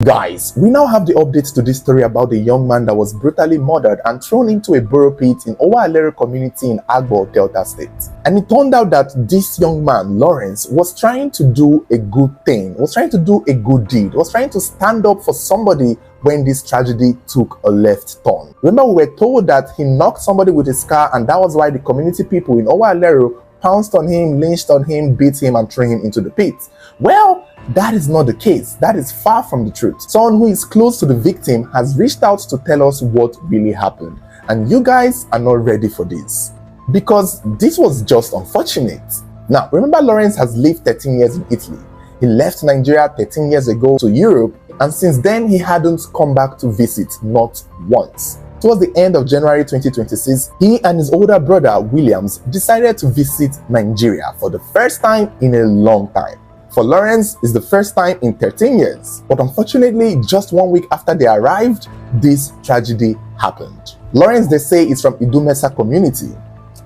Guys, we now have the updates to this story about the young man that was brutally murdered and thrown into a burrow pit in Owa community in Agbo, Delta State. And it turned out that this young man, Lawrence, was trying to do a good thing, was trying to do a good deed, was trying to stand up for somebody when this tragedy took a left turn. Remember, we were told that he knocked somebody with his car, and that was why the community people in Owa pounced on him, lynched on him, beat him, and threw him into the pit. Well, that is not the case. That is far from the truth. Someone who is close to the victim has reached out to tell us what really happened. And you guys are not ready for this, because this was just unfortunate. Now, remember, Lawrence has lived 13 years in Italy. He left Nigeria 13 years ago to Europe, and since then he hadn't come back to visit, not once. Towards the end of January 2026, he and his older brother, Williams, decided to visit Nigeria for the first time in a long time. For Lawrence, it's the first time in 13 years. But unfortunately, just 1 week after they arrived, this tragedy happened. Lawrence, they say, is from Idumesa community,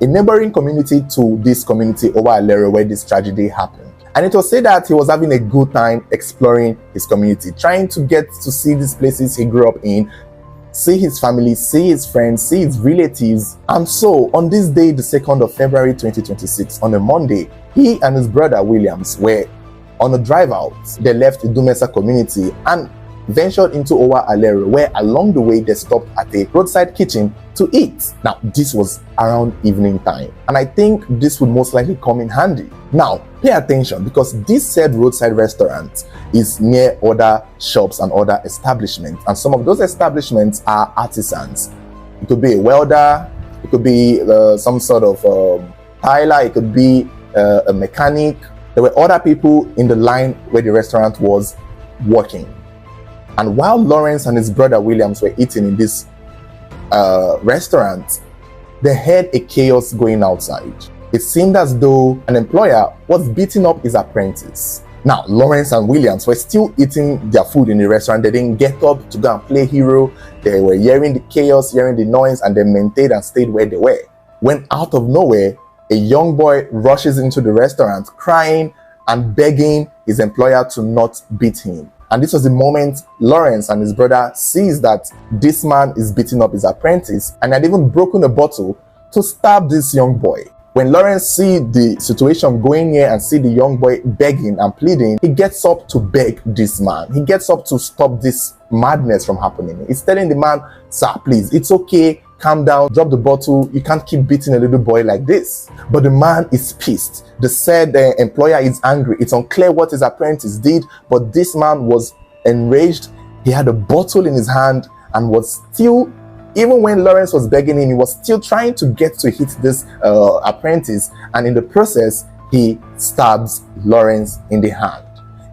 a neighboring community to this community over Alero where this tragedy happened. And it was said that he was having a good time exploring his community, trying to get to see these places he grew up in, see his family, see his friends, see his relatives. And so on this day, the 2nd of February 2026, on a Monday, he and his brother Williams were on a drive out. They left the Idumesa community and ventured into Owa Alero, where along the way they stopped at a roadside kitchen to eat. Now, this was around evening time, and I think this would most likely come in handy. Now, pay attention, because this said roadside restaurant is near other shops and other establishments, and some of those establishments are artisans. It could be a welder, it could be some sort of tiler, it could be a mechanic. There were other people in the line where the restaurant was working. And while Lawrence and his brother Williams were eating in this restaurant, they heard a chaos going outside. It seemed as though an employer was beating up his apprentice. Now, Lawrence and Williams were still eating their food in the restaurant. They didn't get up to go and play hero. They were hearing the chaos, hearing the noise, and they maintained and stayed where they were. When out of nowhere, a young boy rushes into the restaurant crying and begging his employer to not beat him. And this was the moment Lawrence and his brother sees that this man is beating up his apprentice and had even broken a bottle to stab this young boy. When Lawrence sees the situation going here and see the young boy begging and pleading, he gets up to beg this man. He gets up to stop this madness from happening. He's telling the man, "Sir, please, it's okay. Calm down, drop the bottle. You can't keep beating a little boy like this." But the man is pissed. The said employer is angry. It's unclear what his apprentice did, but this man was enraged. He had a bottle in his hand and was still, even when Lawrence was begging him, he was still trying to get to hit this apprentice. And in the process, he stabs Lawrence in the hand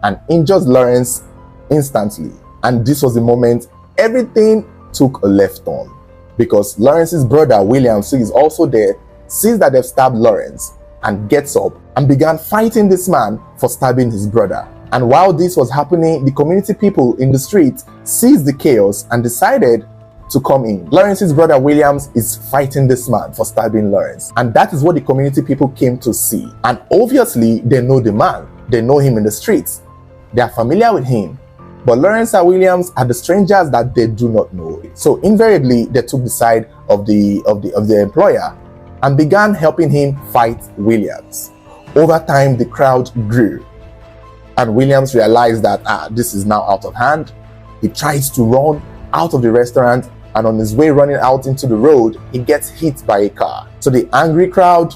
and injures Lawrence instantly. And this was the moment everything took a left turn, because Lawrence's brother Williams, who is also there, sees that they've stabbed Lawrence and gets up and began fighting this man for stabbing his brother. And while this was happening, the community people in the street seized the chaos and decided to come in. Lawrence's brother Williams is fighting this man for stabbing Lawrence, and that is what the community people came to see. And obviously they know the man, they know him in the streets, they are familiar with him. But Lawrence and Williams are the strangers that they do not know. So invariably, they took the side of the employer and began helping him fight Williams. Over time, the crowd grew, and Williams realized that this is now out of hand. He tries to run out of the restaurant, and on his way running out into the road, he gets hit by a car. So the angry crowd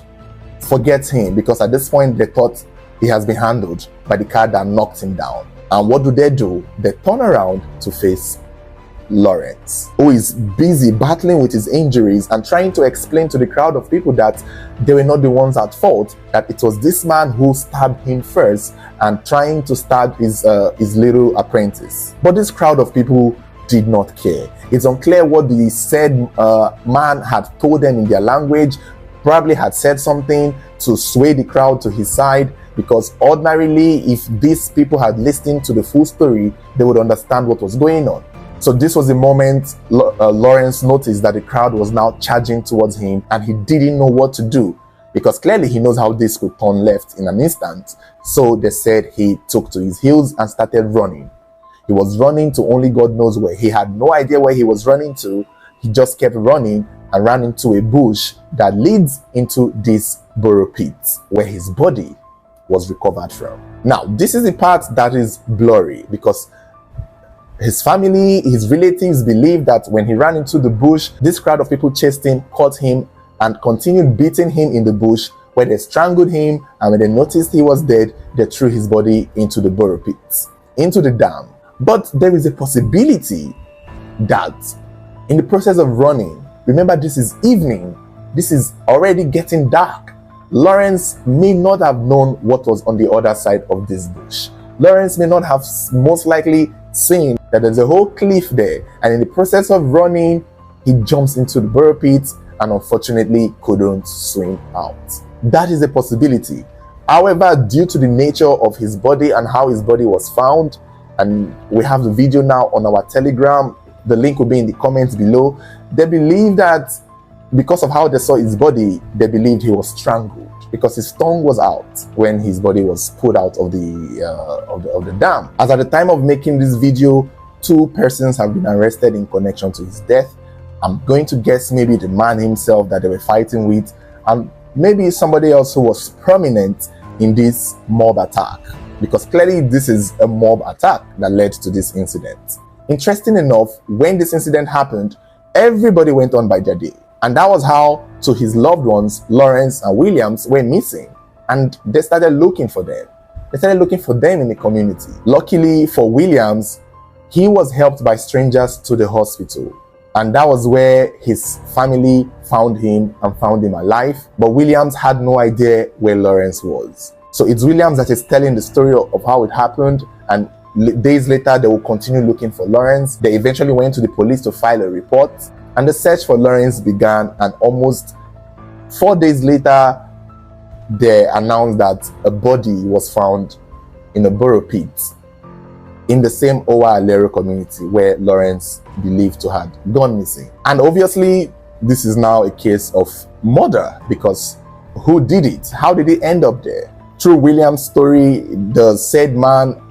forgets him, because at this point they thought he has been handled by the car that knocked him down. And what do? They turn around to face Lawrence, who is busy battling with his injuries and trying to explain to the crowd of people that they were not the ones at fault, that it was this man who stabbed him first and trying to stab his little apprentice. But this crowd of people did not care. It's unclear what the said man had told them in their language, probably had said something to sway the crowd to his side, because ordinarily, if these people had listened to the full story, they would understand what was going on. So this was the moment Lawrence noticed that the crowd was now charging towards him, and he didn't know what to do, because clearly he knows how this could turn left in an instant. So they said he took to his heels and started running. He was running to only God knows where. He had no idea where he was running to. He just kept running and ran into a bush that leads into this burrow pit where his body was recovered from. Now, this is the part that is blurry because his family, his relatives believe that when he ran into the bush, this crowd of people chased him, caught him, and continued beating him in the bush, where they strangled him, and when they noticed he was dead, they threw his body into the burrow pit, into the dam. But there is a possibility that in the process of running, remember this is evening, this is already getting dark, Lawrence may not have known what was on the other side of this bush. Lawrence may not have most likely seen that there's a whole cliff there, and in the process of running, he jumps into the burrow pit and unfortunately couldn't swim out. That is a possibility. However, due to the nature of his body and how his body was found, and we have the video now on our Telegram, the link will be in the comments below, they believe that because of how they saw his body, they believed he was strangled because his tongue was out when his body was pulled out of the dam. As at the time of making this video, 2 persons have been arrested in connection to his death. I'm going to guess maybe the man himself that they were fighting with, and maybe somebody else who was prominent in this mob attack, because clearly this is a mob attack that led to this incident. Interesting enough, when this incident happened, everybody went on by their day. And that was how, to his loved ones, Lawrence and Williams were missing. And they started looking for them. They started looking for them in the community. Luckily for Williams, he was helped by strangers to the hospital. And that was where his family found him and found him alive. But Williams had no idea where Lawrence was. So it's Williams that is telling the story of how it happened. And days later, they will continue looking for Lawrence. They eventually went to the police to file a report. And the search for Lawrence began, and almost 4 days later, they announced that a body was found in a burrow pit in the same Owa Alero community where Lawrence believed to have gone missing. And obviously, this is now a case of murder, because who did it? How did he end up there? Through William's story, the said man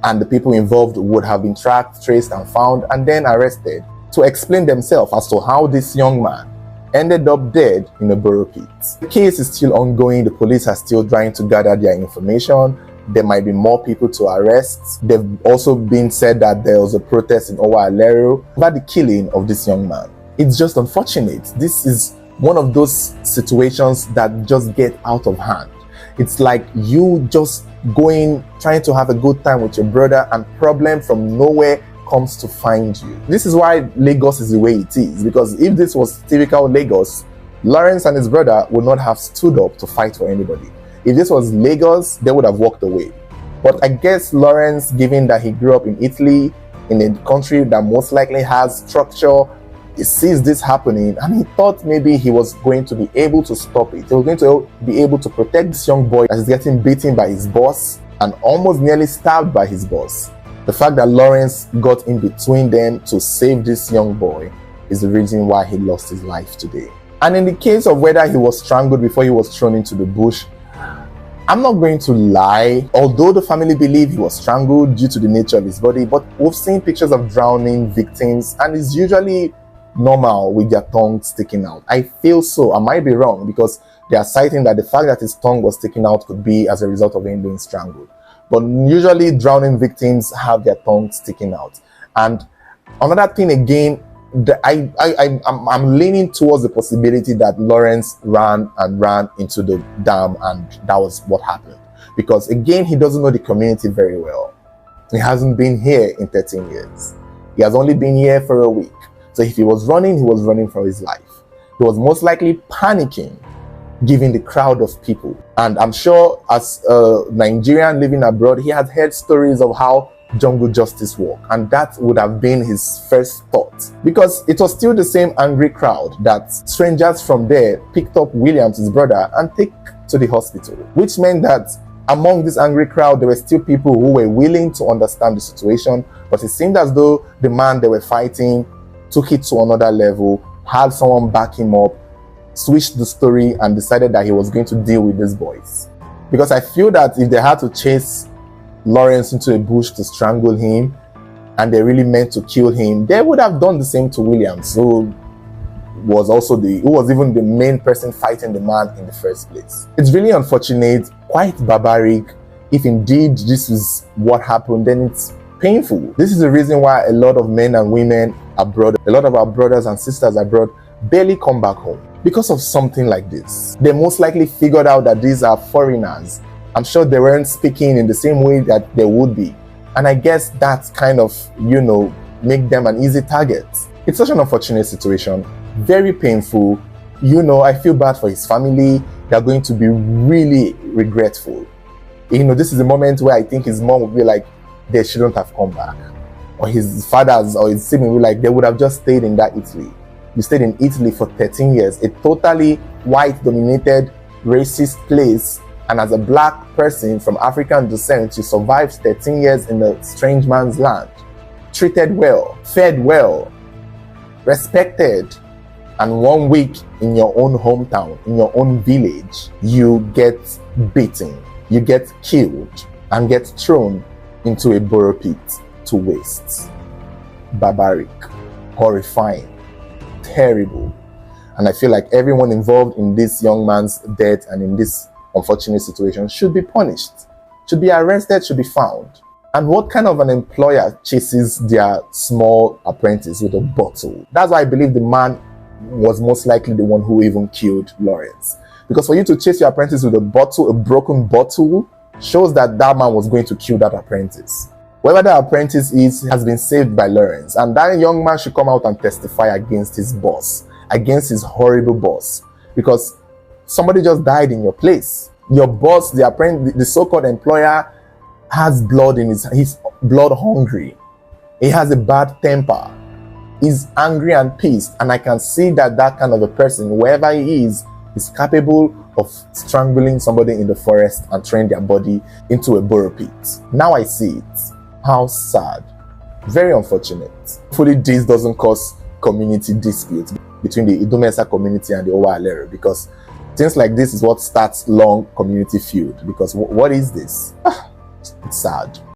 and the people involved would have been tracked, traced, and found, and then arrested to explain themselves as to how this young man ended up dead in a burrow pit. The case is still ongoing. The police are still trying to gather their information. There might be more people to arrest. They've also been said that there was a protest in Owa Alero about the killing of this young man. It's just unfortunate. This is one of those situations that just get out of hand. It's like you just trying to have a good time with your brother, and problem from nowhere comes to find you. This is why Lagos is the way it is, because if this was typical Lagos, Lawrence and his brother would not have stood up to fight for anybody. If this was Lagos, they would have walked away. But I guess Lawrence, given that he grew up in Italy, in a country that most likely has structure, he sees this happening and he thought maybe he was going to be able to stop it. He was going to be able to protect this young boy that is getting beaten by his boss and almost nearly stabbed by his boss. The fact that Lawrence got in between them to save this young boy is the reason why he lost his life today. And in the case of whether he was strangled before he was thrown into the bush, I'm not going to lie. Although the family believe he was strangled due to the nature of his body, but we've seen pictures of drowning victims and it's usually normal with their tongue sticking out. I feel so. I might be wrong, because they are citing that the fact that his tongue was sticking out could be as a result of him being strangled. But usually drowning victims have their tongue sticking out. And another thing again, I'm leaning towards the possibility that Lawrence ran into the dam and that was what happened. Because again, he doesn't know the community very well. He hasn't been here in 13 years. He has only been here for a week. So if he was running for his life. He was most likely panicking, given the crowd of people. And I'm sure as a Nigerian living abroad, he had heard stories of how jungle justice work, and that would have been his first thought, because it was still the same angry crowd that strangers from there picked up Williams, his brother, and take to the hospital, which meant that among this angry crowd there were still people who were willing to understand the situation. But it seemed as though the man they were fighting took it to another level, had someone back him up, switched the story, and decided that he was going to deal with these boys. Because I feel that if they had to chase Lawrence into a bush to strangle him, and they really meant to kill him, they would have done the same to Williams, who was even the main person fighting the man in the first place. It's really unfortunate, quite barbaric. If indeed this is what happened, then it's painful. This is the reason why a lot of men and women abroad, a lot of our brothers and sisters abroad, barely come back home because of something like this. They most likely figured out that these are foreigners. I'm sure they weren't speaking in the same way that they would be. And I guess that's kind of, make them an easy target. It's such an unfortunate situation, very painful. I feel bad for his family. They're going to be really regretful. This is a moment where I think his mom would be like, they shouldn't have come back. Or his fathers or his siblings would be like, they would have just stayed in that Italy. You stayed in Italy for 13 years, a totally white-dominated, racist place. And as a black person from African descent, you survived 13 years in a strange man's land. Treated well, fed well, respected. And 1 week in your own hometown, in your own village, you get beaten, you get killed, and get thrown into a borough pit to waste. Barbaric, horrifying, terrible. And I feel like everyone involved in this young man's death and in this unfortunate situation should be punished, should be arrested, should be found. And what kind of an employer chases their small apprentice with a bottle? That's why I believe the man was most likely the one who even killed Lawrence. Because for you to chase your apprentice with a bottle, a broken bottle, shows that that man was going to kill that apprentice. Whoever the apprentice is has been saved by Lawrence, and that young man should come out and testify against his boss, against his horrible boss, because somebody just died in your place. Your boss, the apprentice, the so-called employer, has blood in he's blood hungry. He has a bad temper. He's angry and pissed, and I can see that kind of a person, wherever he is capable of strangling somebody in the forest and throwing their body into a borough pit. Now I see it. How sad. Very unfortunate. Hopefully this doesn't cause community disputes between the Idumesa community and the Owa Alero, because things like this is what starts long community feud. Because what is this? It's sad.